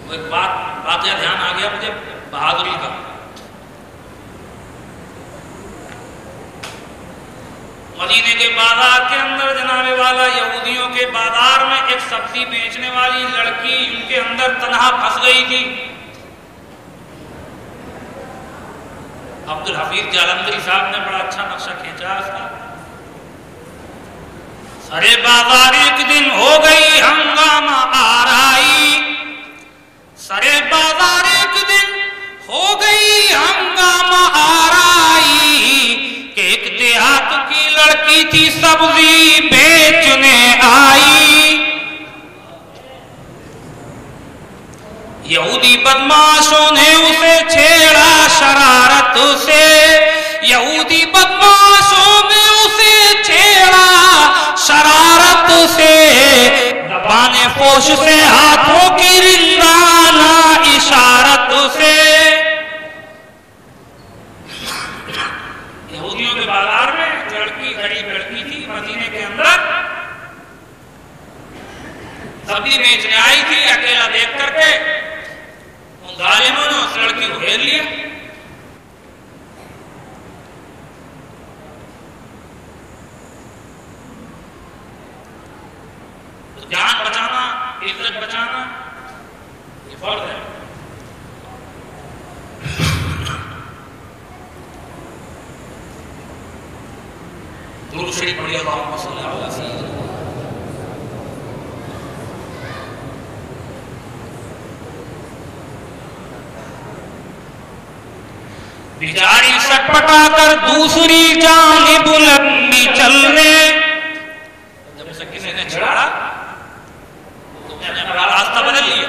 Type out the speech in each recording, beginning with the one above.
وہ ایک واقعہ دھیان آ گیا مجھے بہادری کا. مدینے کے بازار کے اندر جناب والا یہودیوں کے بازار میں ایک سبزی بیچنے والی لڑکی ان کے اندر تنہا پھنس گئی تھی. عبد الحفیظ جالندری صاحب نے بڑا اچھا نقشہ کھینچا اس کا. سرے بازار ایک دن ہو گئی ہنگامہ آرائی، سرے بازار ایک دن ہو گئی ہنگامہ آرائی کہ ایک دیہات کی لڑکی تھی سبزی بیچنے آئی. یہودی بدماشوں نے اسے چھیڑا شرارت سے، یہودی بدماشوں نے اسے چھیڑا شرارت سے، زبان فوش سے ہاتھوں کی رندانہ اشارت سے. یہودیوں کے بازار میں لڑکی غریب لڑکی تھی مدینے کے اندر، سبزی بیچنے آئی تھی. اکیلا دیکھ کر کے ان ظالموں نے اس لڑکی کو گھیر لیا. جان بچانا، عزت بچانا یہ فرض ہے. درود شریف پڑھیے اللہم صلی اللہ علیہ وسلم. بیچاری سٹپٹا کر دوسری جانب لمبی چلنے، جب اسے کسی نے چھڑا تو میں نے اپنا راستہ بدل لیا.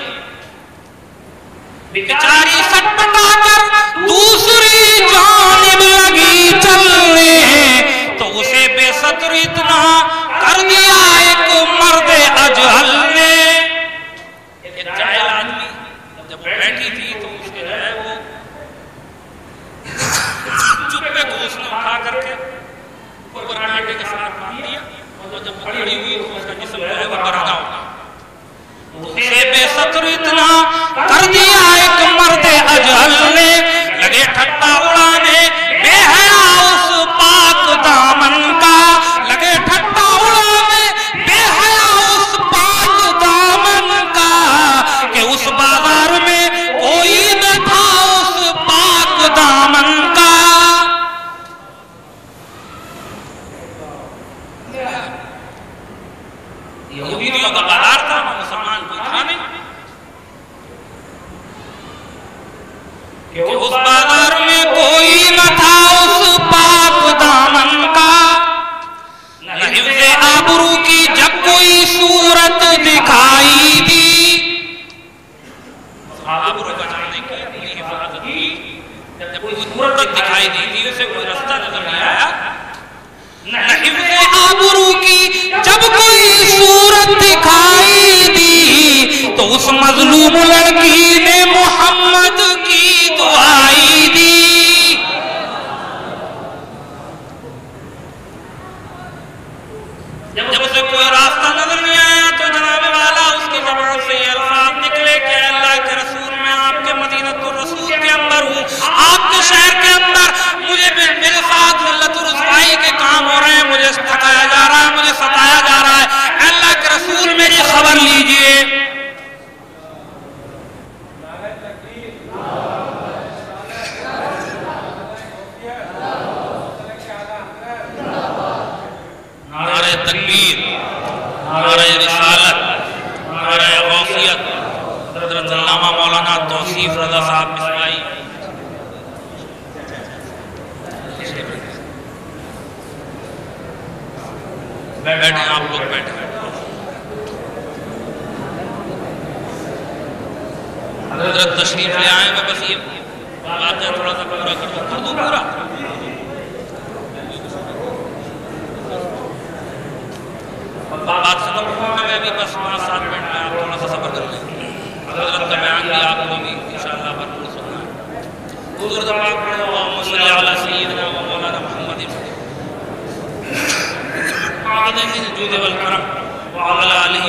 بیچاری سٹپٹا کر دوسری جانب لگی چلنے تو اسے بے ستر اتنا کر دیا ایک مرد اجہل نے. ایک جاہل آدمی جب بیٹھی تھی تو اس کے ہے وہ چپے کو اس نے اٹھا کر کے اوپر آٹے کے ساتھ باندھ دیا اور جب کھڑی ہوئی تو اس کا جسم ہے وہ برہنہ ہوگا. اسے بے ستر اتنا کر دیا ایک مرد اجہل نے، لگے ٹھٹا اڑانے بے حیا اس پاک دامن کا، لگے ٹھٹا اڑانے بے حیا اس پاک دامن کا کہ اس بازار میں کوئی نہ تھا اس پاک دامن کا. یہودیوں کا بازار تھا، مسلمان کوئی تھا نہیں کہ اس بازار میں کوئی نہ تھا اس پاک دامن کا. نہ حفظ آبرو کی جب کوئی صورت دکھائی دی، آبرو بچانے کی اپنی حفاظت کی جب کوئی صورت دکھائی دی تھی، اسے کوئی رستہ نظر نہیں آیا. نہ حفظ آبرو کی جب کوئی صورت دکھائی دی تو اس مظلوم لڑکی نے محمد کی دعائی دی. جب اسے کوئی راستہ نظر نہیں آیا تو جناب والا اس کی زبان سے یہ الفاظ نکلے کہ اللہ کے رسول میں آپ کے مدینہ الرسول کے اندر ہوں، آپ کے شہر کے اندر مجھے میرے ساتھ ذلت و رسوائی کے کام ہو رہے ہیں، مجھے تھکایا جا رہا ہے، مجھے ستایا جا رہا ہے، اللہ کے رسول میری خبر لیجئے. نعرہ تکبیر، نعرہ رسالت، نعرہ غوثیت. حضرت علامہ مولانا توصیف رضا صاحب مصرائی بیٹھے، آپ لوگ بیٹھے. حضرت تشریف لے آئیں گے، بس یہ بات ہے تھوڑا سا پورا کر دوں پورا. بات ختم ہونے میں بھی بس 5-7 منٹ میں آپ تھوڑا سا صبر کر لیں. حضرت کا بیان بھی آپ کو بھی انشاءاللہ بھرپور سننا ہے. حضور پاک پڑھو اللہم صلی علی سیدنا و مولانا محمد عظیم الجود والکرم وعلی آلہ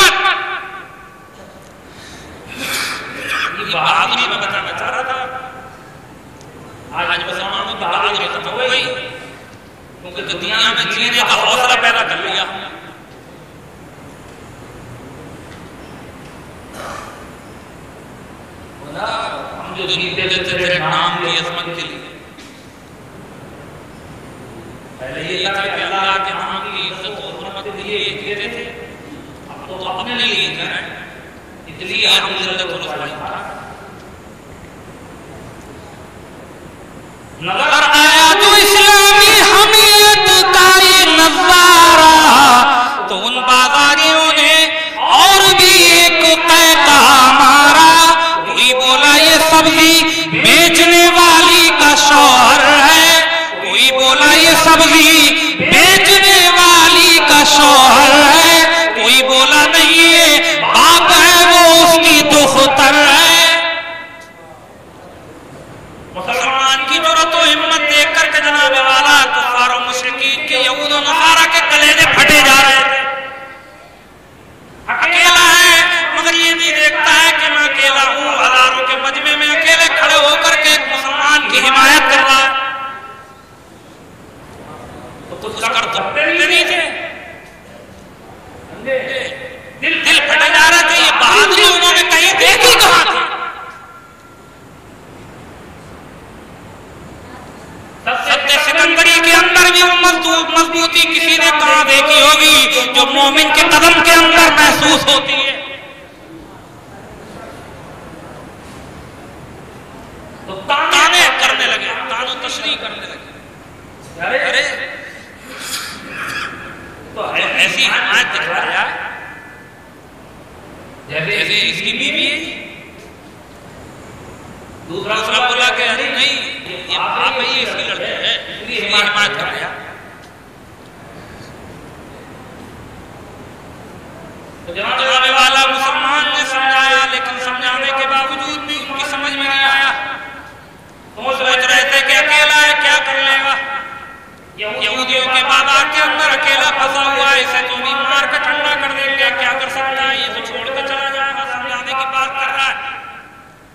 ہمت. یہ بہادری میں بتانا چاہ رہا تھا. آج مسلمانوں کی بہادری ختم ہو گئی کیونکہ دنیا میں جینے کا حوصلہ پیدا کر لیا. ہم جو جیتے تھے تیرے نام کی عظمت کے لیے، پہلے یہ تھا کہ اللہ کے نام کی عزت و حرمت کے لیے جیتے تھے، اب تو اپنے لیے جی رہے ہیں. اس لیے ہم ذلت و رسوائی پا. نظر آیا جو اسلامی حمیت کا یہ نظارہ تو ان بازاریوں نے اور بھی ایک قیقہ مارا. کوئی بولا یہ سبزی بیچنے والی کا شوہر ہے، کوئی بولا یہ سبزی بیچنے والی کا شوہر ہے، کوئی بولا نہیں یہ باپ ہے وہ اس کی دختر ہے. مسلمان کی جرأت و ہمت دیکھ کر کے جناب والا کفار و مشرکین کے یہود و نصارہ کے کلیجے پھٹے جا رہے تھے. اکیلا ہے مگر یہ بھی دیکھتا ہے کہ میں اکیلا ہوں، ہزاروں کے مجمع میں اکیلے کھڑے ہو کر کے ایک مسلمان کی حمایت کر رہا ہے. تو کچھ کر تو نہیں تھے، دل پھٹے جا رہے تھے. یہ بہادری انہوں نے کہیں دیکھی کہاں تھی؟ سد سکندری کے اندر بھی مضبوطی کسی نے کہاں دیکھی ہوگی جو مومن کے قدم کے اندر محسوس ہوتی ہے. تو تانے کرنے لگے، تان و تشریح کرنے لگے. ارے تو ایسی حمایت دکھا رہا ہے جیسے اس کی بیوی ہے. دوسرا بولا کہ ارے نہیں یہ باپ ہے، یہ اس کی لڑکی ہے، اس لیے حمایت کر رہا. جناب والا مسلمان نے سمجھایا لیکن سمجھانے کے باوجود بھی ان کی سمجھ میں نہیں آیا. وہ سوچ رہے تھے کہ اکیلا ہے کیا کر لے گا، یہودیوں کے بازار کے اندر اکیلا پھنسا ہوا ہے، اسے تو بھی مار کے ٹھنڈا کر دیں گے، کیا کر سکتا ہے، یہ تو چھوڑ کے چلا جائے گا. سمجھانے کی بات کر رہا ہے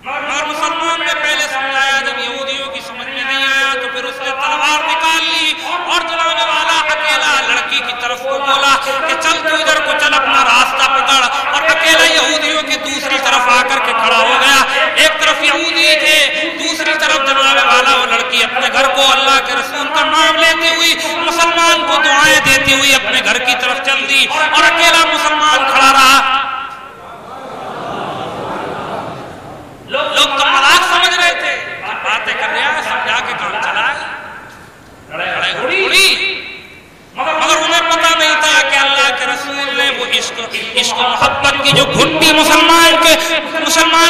مگر مسلمان نے پہلے سمجھایا. جب یہودیوں کی سمجھ میں نہیں آیا تو پھر اس نے تلوار نکال لی اور جناب والا اکیلا لڑکی کی طرف کو بولا کہ چل تو ادھر کو چل، اپنا راستہ پکڑ. اور اکیلا یہودیوں کی دوسری طرف آ کر کے کھڑا ہو گیا. ایک طرف یہودی تھے، دوسری طرف جناب والا وہ لڑکی اپنے گھر کو اللہ کے رسول کا نام لیتی ہوئی، مسلمان کو دعائیں دیتی ہوئی اپنے گھر کی طرف چل دی اور اکیلا مسلمان کھڑا رہا. لوگ تو مذاق سمجھ رہے تھے، باتیں کر رہے ہیں، سمجھا کے کام چلا ہے، لڑائی گھوڑی. مگر انہیں پتا نہیں تھا کہ اللہ کے رسول نے وہ عشق و محبت کی جو گھنٹی مسلمان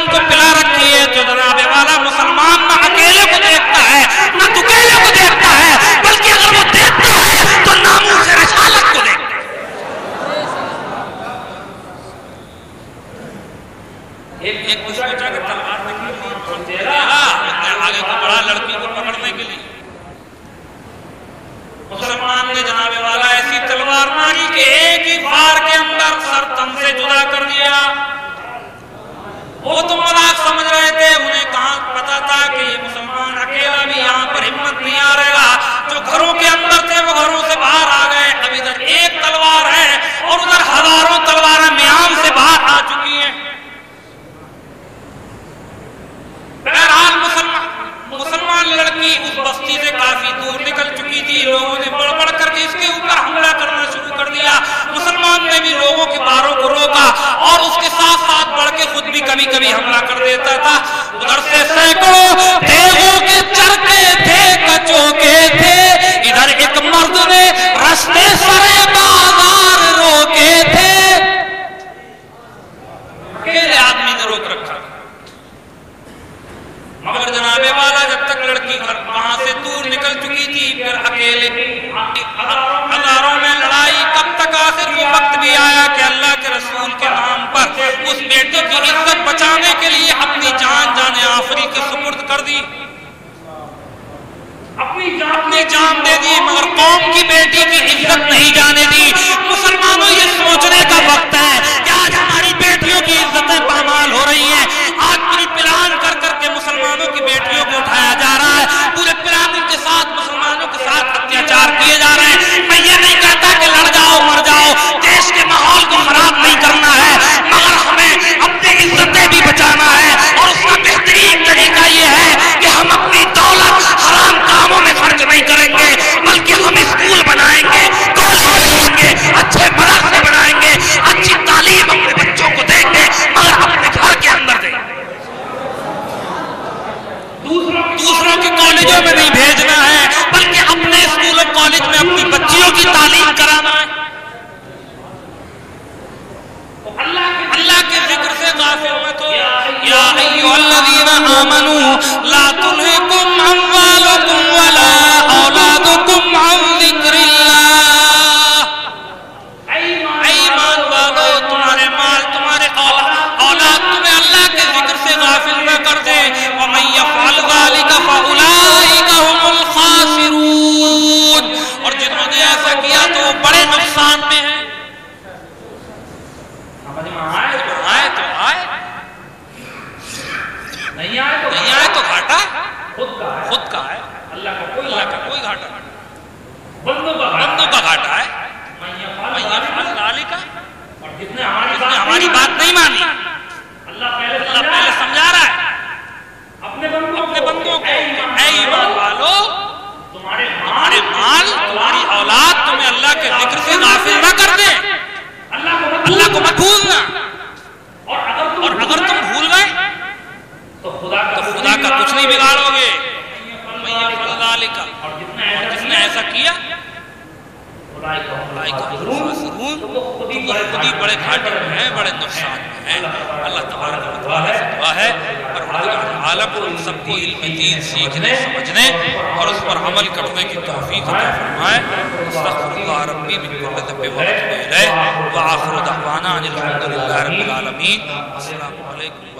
کو پلا رکھی ہے. جو جناب والا مسلمان نہ اکیلے کو دیکھتا ہے نہ اکیلے کو دیکھتا ہے، بلکہ اگر وہ دیکھتا ہے تو ناموس رسالت کو دیکھتا ہے. ایک کو سوچا کہ تلوار نکلی آگے کو بڑا لڑکی کو پکڑنے کے لیے. مسلمان نے جناب والا ایسی تلوار ماری کہ ایک ہی وار کے اندر سر تن سے جدا کر دیا. وہ تو مذاق سمجھ رہے تھے، انہیں کہاں پتا تھا کہ یہ مسلمان اکیلا بھی یہاں پر ہمت نہیں آ رہے گا. جو گھروں کے اندر تھے وہ گھروں سے باہر آ گئے. اب ادھر ایک تلوار ہے اور ادھر ہزاروں تلواریں میان سے باہر آ چکی ہیں. بہرحال مسلمان لڑکی اس بستی سے کافی دور نکل چکی تھی. لوگوں نے بڑھ بڑھ کر کے اس کے اوپر حملہ کرنا شروع کر دیا. مسلمان نے بھی لوگوں کے باروں کو روکا اور اس کے ساتھ ساتھ بڑھ کے خود بھی کبھی کبھی حملہ کر دیتا تھا. ادھر سے سینکڑوں دیووں کے چرکے تھے، کچوں کے تھے. ادھر ایک مرد نے رستے سرے بازار روکے تھے. اکیلے آدمی نے روک رکھا. مگر جناب والا جب تک لڑکی وہاں سے دور نکل چکی تھی پھر اکیلے ہزاروں میں لڑائی. کب تک آخر وہ وقت بھی آیا کہ اللہ کے رسول کے نام پر اس بیٹے کی عزت بچانے کے لیے اپنی جان جان آفری کے سپرد کر دی، اپنی جان دے دی، مگر قوم کی بیٹی کی عزت نہیں جانے دی. مسلمانوں یہ سوچنے کا وقت ہے کہ آج اللہ کے ذکر سے غافل ہوئے تو یا ایھا الذین آمنوا لا تلھکم اموالکم ولا اولادکم عن ذکر اللہ، ایمان والو تمہارے مال تمہارے اولاد تمہیں اللہ کے ذکر سے غافل نہ کر دے، ومن یفعل ذلک فاولئک هم الخاسرون، اور جنہوں نے ایسا کیا تو وہ بڑے نقصان میں ہیں۔ آئے تو آئے، نہیں آئے تو گھاٹا خود کا ہے، اللہ کا کوئی گھاٹا نہیں، بندوں کا گھاٹا ہے۔ اور جس نے ہماری بات نہیں مانی، اللہ پہلے سمجھا رہا ہے اپنے بندوں کو، اے ایمان والو تمہارے مال تمہاری اولاد تمہیں اللہ کے ذکر سے غافل نہ کر دے، اللہ کو مت بھولنا، اور اگر تم بھول گئے تو خدا کا کچھ نہیں بگاڑو گے۔ اور جس نے ایسا کیا تو وہ خود ہی بڑے گھاٹے میں ہیں، بڑے نقصان میں ہیں۔ اللہ تبارک و تعالیٰ سے دعا ہے پروردگار عالم ہم سب کو علم دین سیکھنے سمجھنے اور اس پر عمل کرنے کی توفیق عطا فرمائے۔ استغفر اللہ ربی من کل ذنب واتوب الیہ، وآخر دعوانا ان الحمد للہ رب العالمین۔ السلام علیکم۔